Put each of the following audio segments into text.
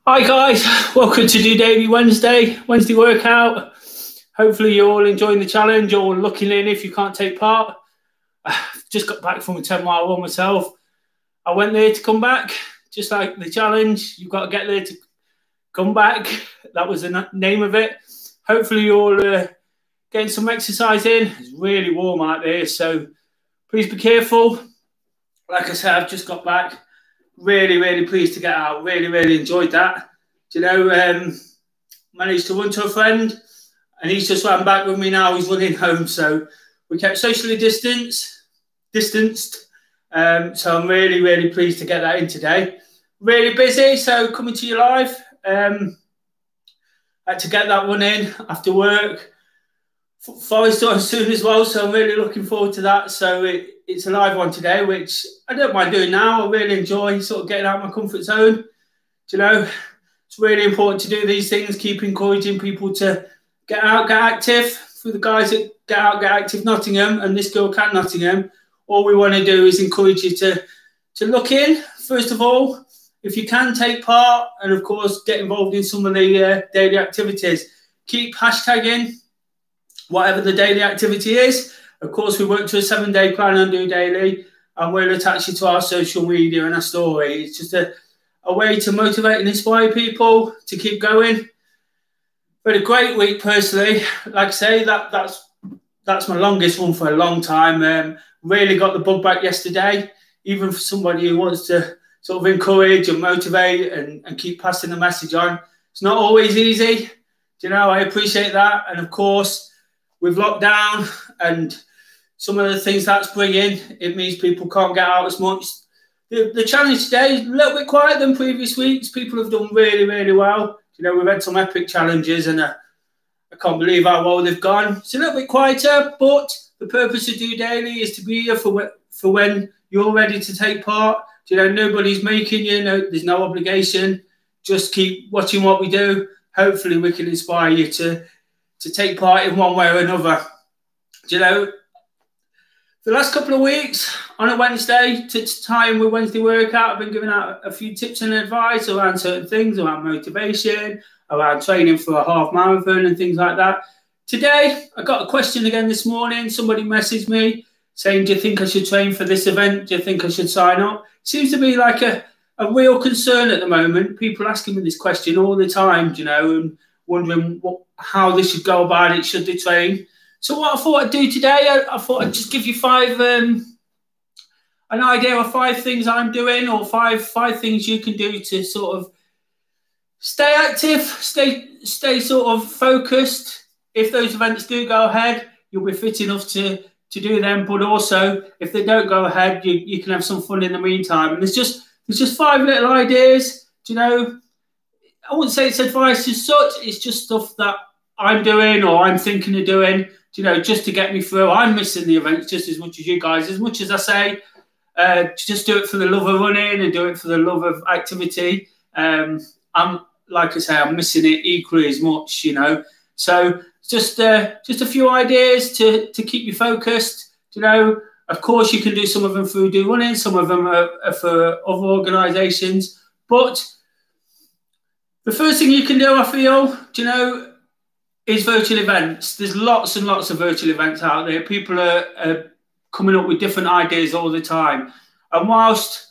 Hi guys, welcome to DOdaily Wednesday workout. Hopefully you're all enjoying the challenge or looking in if you can't take part. Just got back from a 10-mile run myself. I went there to come back, just like the challenge. You've got to get there to come back. That was the name of it. Hopefully you're all getting some exercise in. It's really warm out there, so please be careful. Like I said, I've just got back. Really pleased to get out. Really enjoyed that. Do you know, managed to run to a friend and he's just ran back with me now. He's running home. So we kept socially distanced. So I'm really pleased to get that in today. Really busy, so coming to you live. Had to get that one in after work. Forest on soon as well, so I'm really looking forward to that. So it's a live one today, which I don't mind doing now. I really enjoy sort of getting out of my comfort zone. Do you know, it's really important to do these things, keep encouraging people to get out, get active. For the guys that Get Out, Get Active Nottingham and this Girl Can Nottingham, all we want to do is encourage you to look in, first of all, if you can take part, and of course get involved in some of the daily activities. Keep hashtagging whatever the daily activity is. Of course, we work to a 7-day plan on DOdaily, and we'll attach it to our social media and our story. It's just a way to motivate and inspire people to keep going. But a great week, personally. Like I say, that's my longest one for a long time. Really got the bug back yesterday, even for somebody who wants to sort of encourage and motivate and keep passing the message on. It's not always easy. Do you know, I appreciate that. And of course, with lockdown and some of the things that's bringing, it means people can't get out as much. The challenge today is a little bit quieter than previous weeks. People have done really well. You know, we've had some epic challenges, and I can't believe how well they've gone. It's a little bit quieter, but the purpose of DOdaily is to be here for when you're ready to take part. You know, nobody's making you. No, there's no obligation. Just keep watching what we do. Hopefully, we can inspire you to take part in one way or another. Do you know, the last couple of weeks on a Wednesday to tie in with Wednesday workout, I've been giving out a few tips and advice around certain things, around motivation, around training for a half marathon and things like that. Today, I got a question again this morning. Somebody messaged me saying, do you think I should train for this event? Do you think I should sign up? Seems to be like a real concern at the moment. People asking me this question all the time, you know, and wondering how they should go about it, should they train. So what I thought I'd do today, I thought I'd just give you an idea of 5 things I'm doing, or five things you can do to sort of stay active, stay sort of focused. If those events do go ahead, you'll be fit enough to do them, but also if they don't go ahead, you can have some fun in the meantime. And there's just 5 little ideas, do you know. I wouldn't say it's advice as such, it's just stuff that I'm doing or I'm thinking of doing, you know, just to get me through. I'm missing the events just as much as you guys. As much as I say, just do it for the love of running and do it for the love of activity. I'm, like I say, I'm missing it equally as much, you know. So just a few ideas to keep you focused. You know, of course, you can do some of them through Do Running, some of them are for other organisations, but the first thing you can do, I feel, do you know, is virtual events. There's lots and lots of virtual events out there. People are coming up with different ideas all the time. And whilst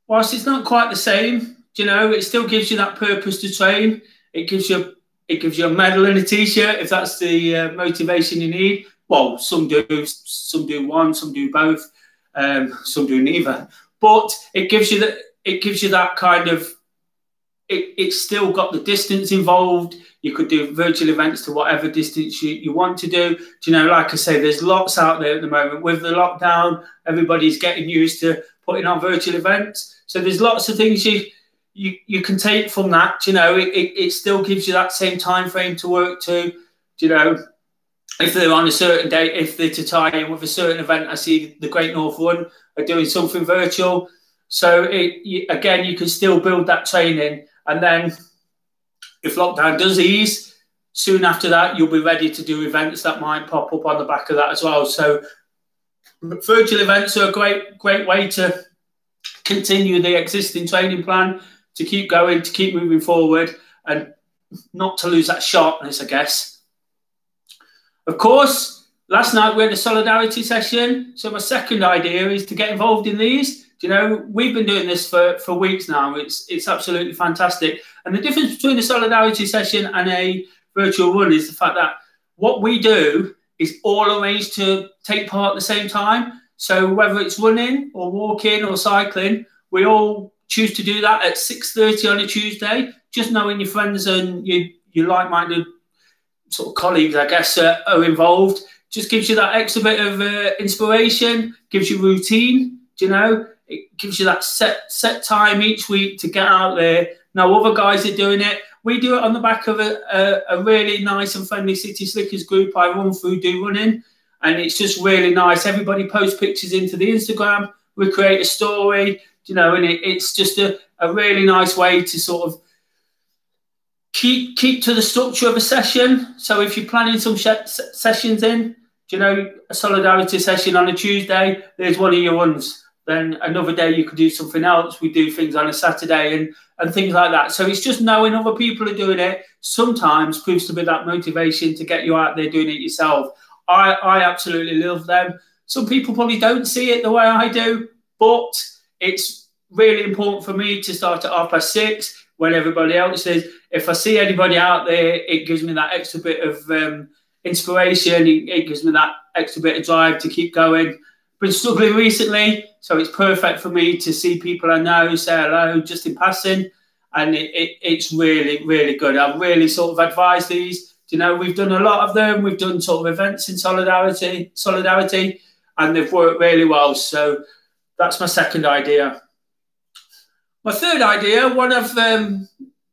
it's not quite the same, do you know, it still gives you that purpose to train. It gives you a medal and a t-shirt if that's the motivation you need. Well, some do one, some do both, some do neither. But it gives you that kind of. It's still got the distance involved. You could do virtual events to whatever distance you want to do. You know, like I say, there's lots out there at the moment. With the lockdown, everybody's getting used to putting on virtual events. So there's lots of things you can take from that. You know, it still gives you that same time frame to work to. You know, if they're on a certain date, if they're to tie in with a certain event, I see the Great North Run are doing something virtual. So again, you can still build that training. And then if lockdown does ease, soon after that, you'll be ready to do events that might pop up on the back of that as well. So virtual events are a great way to continue the existing training plan, to keep going, to keep moving forward, and not to lose that sharpness, I guess. Of course, last night we had a solidarity session. So my second idea is to get involved in these. You know, we've been doing this for weeks now. It's absolutely fantastic. And the difference between a solidarity session and a virtual run is the fact that what we do is all arranged to take part at the same time. So whether it's running or walking or cycling, we all choose to do that at 6:30 on a Tuesday. Just knowing your friends and your like-minded sort of colleagues, I guess, are involved, just gives you that extra bit of inspiration, gives you routine, you know. It gives you that set time each week to get out there. Now, other guys are doing it. We do it on the back of a really nice and friendly City Slickers group I run through Do Running, and it's just really nice. Everybody posts pictures into the Instagram. We create a story, you know, and it's just a really nice way to sort of keep to the structure of a session. So if you're planning some sessions in, you know, a solidarity session on a Tuesday, there's one of your runs. Then another day you could do something else. We do things on a Saturday and things like that. So it's just knowing other people are doing it sometimes proves to be that motivation to get you out there doing it yourself. I absolutely love them. Some people probably don't see it the way I do, but it's really important for me to start at 6:30 when everybody else is. If I see anybody out there, it gives me that extra bit of inspiration. It gives me that extra bit of drive to keep going. Been struggling recently, so it's perfect for me to see people I know, say hello just in passing, and it's really, really good. I've really sort of advised these. You know, we've done a lot of them. We've done sort of events in solidarity, and they've worked really well. So that's my second idea. My third idea, one I've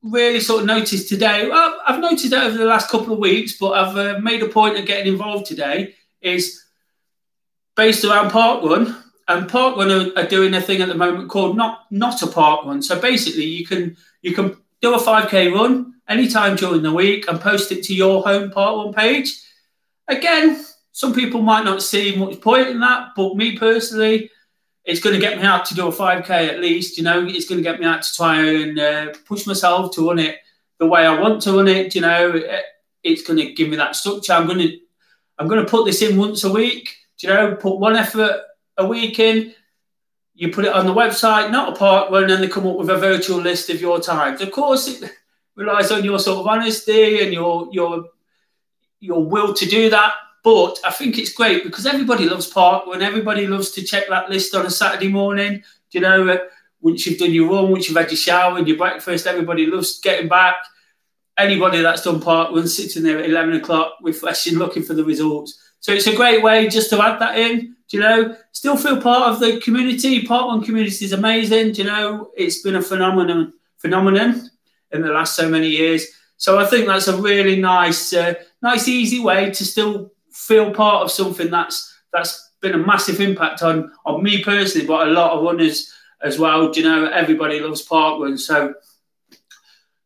really sort of noticed today, well, I've noticed it over the last couple of weeks, but I've made a point of getting involved today, is based around Parkrun. And Parkrun are doing a thing at the moment called not a park run. So basically you can do a 5K run anytime during the week and post it to your home Parkrun page. Again, some people might not see much point in that, but me personally, it's going to get me out to do a 5K at least. You know, it's going to get me out to try and push myself to run it the way I want to run it. You know, it's going to give me that structure. I'm going to put this in once a week. You know, put one effort a week in, you put it on the website, not a park run, and they come up with a virtual list of your times. Of course, it relies on your sort of honesty and your will to do that. But I think it's great because everybody loves park run. Everybody loves to check that list on a Saturday morning. You know, once you've done your run, once you've had your shower and your breakfast, everybody loves getting back. Anybody that's done park run sitting there at 11 o'clock refreshing, looking for the results. So it's a great way just to add that in, you know, still feel part of the community. Parkrun community is amazing, you know, it's been a phenomenon in the last so many years. So I think that's a really nice, easy way to still feel part of something that's been a massive impact on me personally, but a lot of runners as well. You know, everybody loves Parkrun. So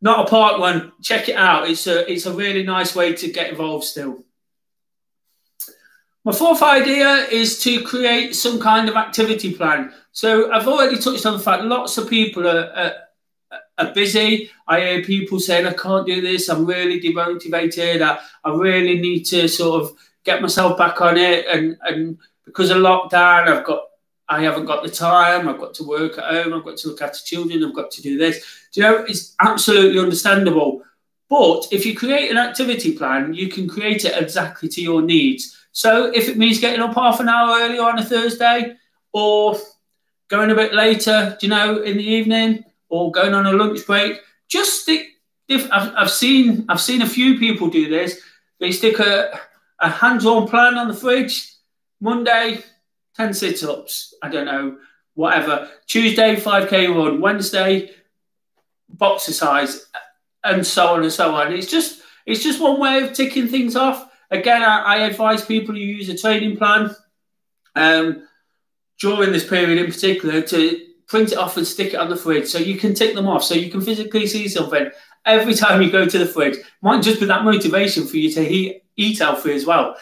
not a Parkrun, check it out. It's a really nice way to get involved still. My fourth idea is to create some kind of activity plan. So I've already touched on the fact lots of people are busy. I hear people saying, I can't do this. I'm really demotivated. I really need to sort of get myself back on it. And because of lockdown, I haven't got the time. I've got to work at home. I've got to look after children. I've got to do this. Do you know, it's absolutely understandable. But if you create an activity plan, you can create it exactly to your needs. So if it means getting up half an hour earlier on a Thursday or going a bit later, you know, in the evening or going on a lunch break, just stick. I've seen a few people do this. They stick a hands-on plan on the fridge. Monday, 10 sit-ups. I don't know, whatever. Tuesday, 5K run. Wednesday, boxer size, and so on and so on. It's just one way of ticking things off. Again, I advise people to use a training plan during this period in particular to print it off and stick it on the fridge so you can tick them off, so you can physically see something every time you go to the fridge. Might just be that motivation for you to eat healthy as well.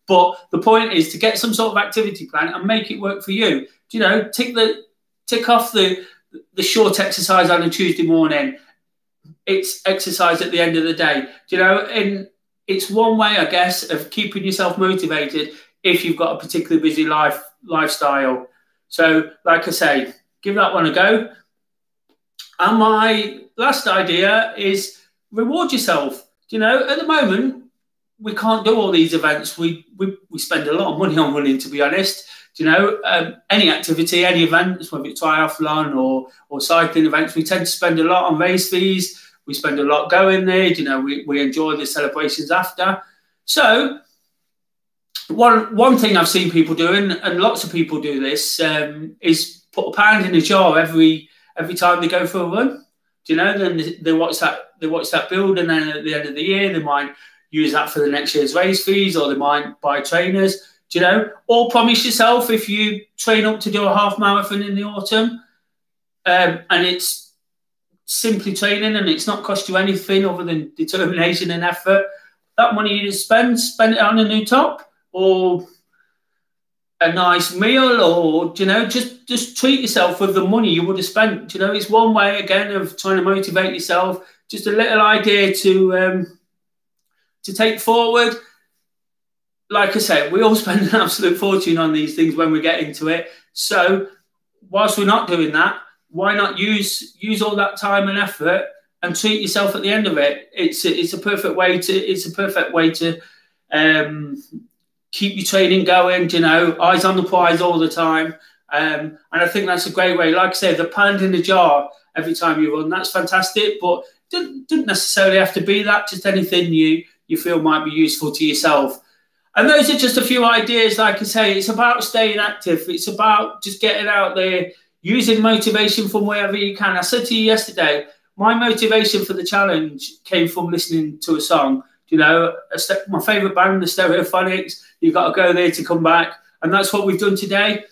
But the point is to get some sort of activity plan and make it work for you. You know, tick off the the short exercise on a Tuesday morning. It's exercise at the end of the day, you know, and it's one way, I guess, of keeping yourself motivated if you've got a particularly busy lifestyle. So, like I say, give that one a go. And my last idea is reward yourself. You know, at the moment, we can't do all these events. We spend a lot of money on running, to be honest. You know, any activity, any events, whether it's triathlon or cycling events, we tend to spend a lot on race fees. We spend a lot going there. You know, we enjoy the celebrations after. So one thing I've seen people doing, and lots of people do this, is put £1 in a jar every time they go for a run. Do you know? Then they watch that build, and then at the end of the year, they might use that for the next year's race fees, or they might buy trainers. Do you know? Or promise yourself, if you train up to do a half marathon in the autumn, and it's simply training and it's not cost you anything other than determination and effort, that money you just spend it on a new top or a nice meal, or, you know, just treat yourself with the money you would have spent. You know, it's one way, again, of trying to motivate yourself. Just a little idea to take forward. Like I said, we all spend an absolute fortune on these things when we get into it. So whilst we're not doing that, why not use all that time and effort and treat yourself at the end of it? It's a perfect way to keep your training going. You know, eyes on the prize all the time. And I think that's a great way. Like I said, the £1 in the jar every time you run, that's fantastic. But it doesn't necessarily have to be that. Just anything you feel might be useful to yourself. And those are just a few ideas. Like I say, it's about staying active. It's about just getting out there, using motivation from wherever you can. I said to you yesterday, my motivation for the challenge came from listening to a song. You know, my favourite band, the Stereophonics. You've got to go there to come back. And that's what we've done today.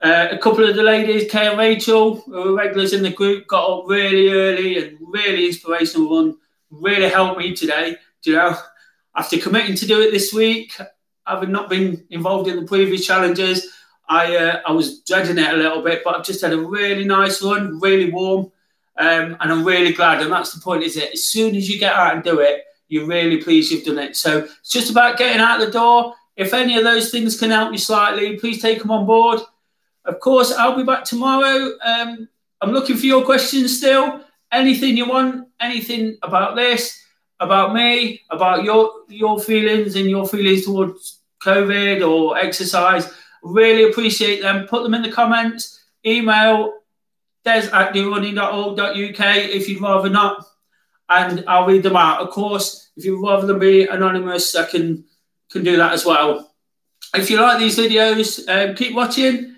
A couple of the ladies, Kay and Rachel, who are regulars in the group, got up really early and really inspirational run. Really helped me today. You know, after committing to do it this week, having not been involved in the previous challenges, I was dreading it a little bit, but I've just had a really nice run, really warm, and I'm really glad. And that's the point, is it? As soon as you get out and do it, you're really pleased you've done it. So it's just about getting out the door. If any of those things can help you slightly, please take them on board. Of course, I'll be back tomorrow. I'm looking for your questions still. Anything you want, anything about this, about me, about your feelings and your feelings towards COVID or exercise. Really appreciate them. Put them in the comments. Email des@dorunning.org.uk if you'd rather not, and I'll read them out. Of course, if you'd rather than be anonymous, I can do that as well. If you like these videos, keep watching.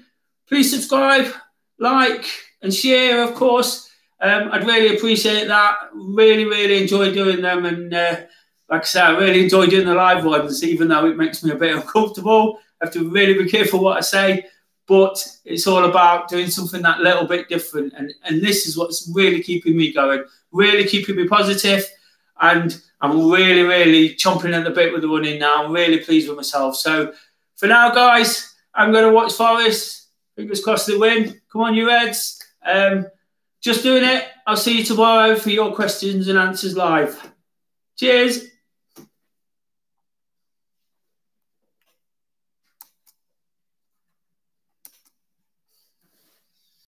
Please subscribe, like, and share, of course. I'd really appreciate that. Really, really enjoy doing them. And like I said, I really enjoy doing the live ones, even though it makes me a bit uncomfortable. I have to really be careful what I say. But it's all about doing something that little bit different. And this is what's really keeping me going, really keeping me positive. And I'm really, really chomping at the bit with the running now. I'm really pleased with myself. So for now, guys, I'm going to watch Forest. Fingers crossed they win. Come on, you Reds. Just doing it. I'll see you tomorrow for your questions and answers live. Cheers.